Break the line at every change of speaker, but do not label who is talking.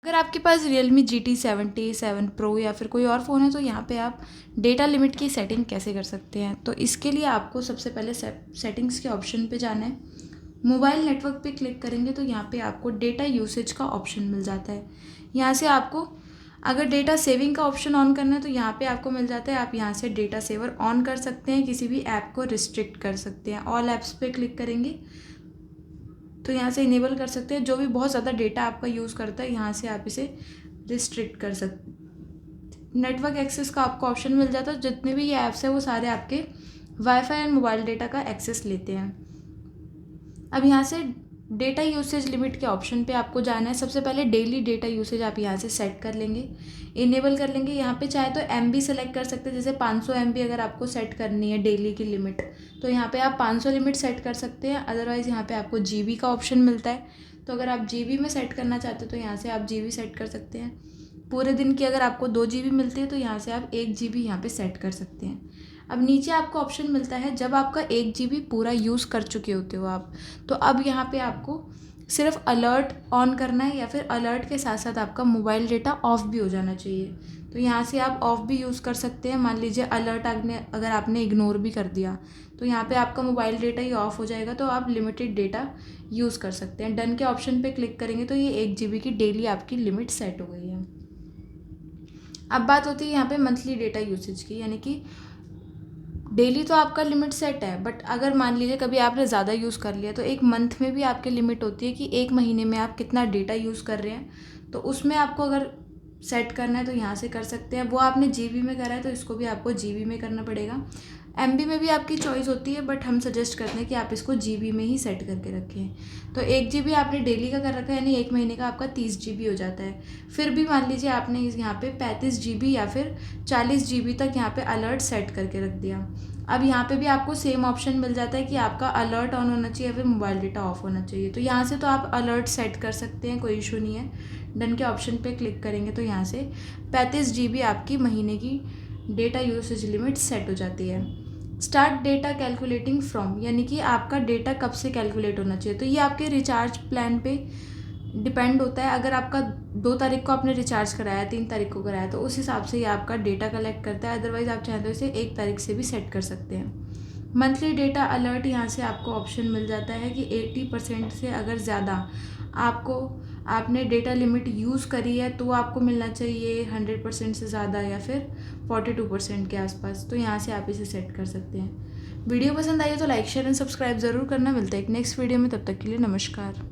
अगर आपके पास Realme GT 7 Pro या फिर कोई और फ़ोन है तो यहाँ पे आप डेटा लिमिट की सेटिंग कैसे कर सकते हैं। तो इसके लिए आपको सबसे पहले सेटिंग्स के ऑप्शन पे जाना है। मोबाइल नेटवर्क पे क्लिक करेंगे तो यहाँ पे आपको डेटा यूसेज का ऑप्शन मिल जाता है। यहाँ से आपको अगर डेटा सेविंग का ऑप्शन ऑन करना है तो यहाँ पे आपको मिल जाता है। आप यहाँ से डेटा सेवर ऑन कर सकते हैं, किसी भी ऐप को रिस्ट्रिक्ट कर सकते हैं। ऑल ऐप्स पे क्लिक करेंगे तो यहाँ से इनेबल कर सकते हैं। जो भी बहुत ज़्यादा डेटा आपका यूज़ करता है यहाँ से आप इसे रिस्ट्रिक्ट कर सकते। नेटवर्क एक्सेस का आपको ऑप्शन मिल जाता है। जितने भी ये ऐप्स हैं वो सारे आपके वाईफाई एंड मोबाइल डेटा का एक्सेस लेते हैं। अब यहाँ से डेटा यूसेज लिमिट के ऑप्शन पे आपको जाना है। सबसे पहले डेली डेटा यूसेज आप यहाँ से सेट कर लेंगे, इनेबल कर लेंगे। यहाँ पे चाहे तो MB सेलेक्ट कर सकते हैं, जैसे 500 MB अगर आपको सेट करनी है डेली की लिमिट तो यहाँ पे आप 500 लिमिट सेट कर सकते हैं। अदरवाइज़ यहाँ पे आपको GB का ऑप्शन मिलता है, तो अगर आप GB में सेट करना चाहते हो तो यहाँ से आप GB सेट कर सकते हैं। पूरे दिन की अगर आपको 2 GB मिलती है तो यहाँ से आप 1 GB यहाँ पे सेट कर सकते हैं। अब नीचे आपको ऑप्शन मिलता है जब आपका 1 GB पूरा यूज़ कर चुके होते हो आप, तो अब यहाँ पे आपको सिर्फ अलर्ट ऑन करना है या फिर अलर्ट के साथ साथ आपका मोबाइल डेटा ऑफ भी हो जाना चाहिए। तो यहाँ से आप ऑफ भी यूज़ कर सकते हैं। मान लीजिए अलर्ट अगर आपने इग्नोर भी कर दिया तो यहाँ पे आपका मोबाइल डेटा ही ऑफ हो जाएगा, तो आप लिमिटेड डेटा यूज़ कर सकते हैं। डन के ऑप्शन पे क्लिक करेंगे तो ये 1 GB की डेली आपकी लिमिट सेट हो गई है। अब बात होती है यहाँ पे मंथली डेटा यूसेज की, यानी कि डेली तो आपका लिमिट सेट है, बट अगर मान लीजिए कभी आपने ज़्यादा यूज़ कर लिया तो एक मंथ में भी आपकी लिमिट होती है कि एक महीने में आप कितना डेटा यूज़ कर रहे हैं। तो उसमें आपको अगर सेट करना है तो यहाँ से कर सकते हैं। वो आपने GB में करा है तो इसको भी आपको GB में करना पड़ेगा। MB में भी आपकी चॉइस होती है, बट हम सजेस्ट करते हैं कि आप इसको GB में ही सेट करके रखें। तो 1 GB आपने डेली का कर रखा है, यानी एक महीने का आपका 30 GB हो जाता है। फिर भी मान लीजिए आपने यहाँ पे 35 GB या फिर 40 GB तक यहाँ पे अलर्ट सेट करके रख दिया। अब यहाँ पे भी आपको सेम ऑप्शन मिल जाता है कि आपका अलर्ट ऑन होना चाहिए या फिर मोबाइल डेटा ऑफ होना चाहिए। तो यहाँ से तो आप अलर्ट सेट कर सकते हैं, कोई इशू नहीं है। डन के ऑप्शन पे क्लिक करेंगे तो यहाँ से 35 GB आपकी महीने की डेटा यूसेज लिमिट सेट हो जाती है। स्टार्ट डेटा कैलकुलेटिंग फ्रॉम, यानी कि आपका डेटा कब से कैलकुलेट होना चाहिए। तो ये आपके रिचार्ज प्लान पे डिपेंड होता है। अगर आपका 2 तारीख को आपने रिचार्ज कराया, 3 तारीख को कराया, तो उस हिसाब से ये आपका डेटा कलेक्ट करता है। अदरवाइज़ आप चाहें तो इसे 1 तारीख से भी सेट कर सकते हैं। मंथली डेटा अलर्ट, यहाँ से आपको ऑप्शन मिल जाता है कि 80% से अगर ज़्यादा आपने डेटा लिमिट यूज़ करी है तो आपको मिलना चाहिए 100% से ज़्यादा या फिर 42% के आसपास। तो यहाँ से आप इसे सेट कर सकते हैं। वीडियो पसंद आई है तो लाइक शेयर एंड सब्सक्राइब ज़रूर करना। मिलता है एक नेक्स्ट वीडियो में, तब तक के लिए नमस्कार।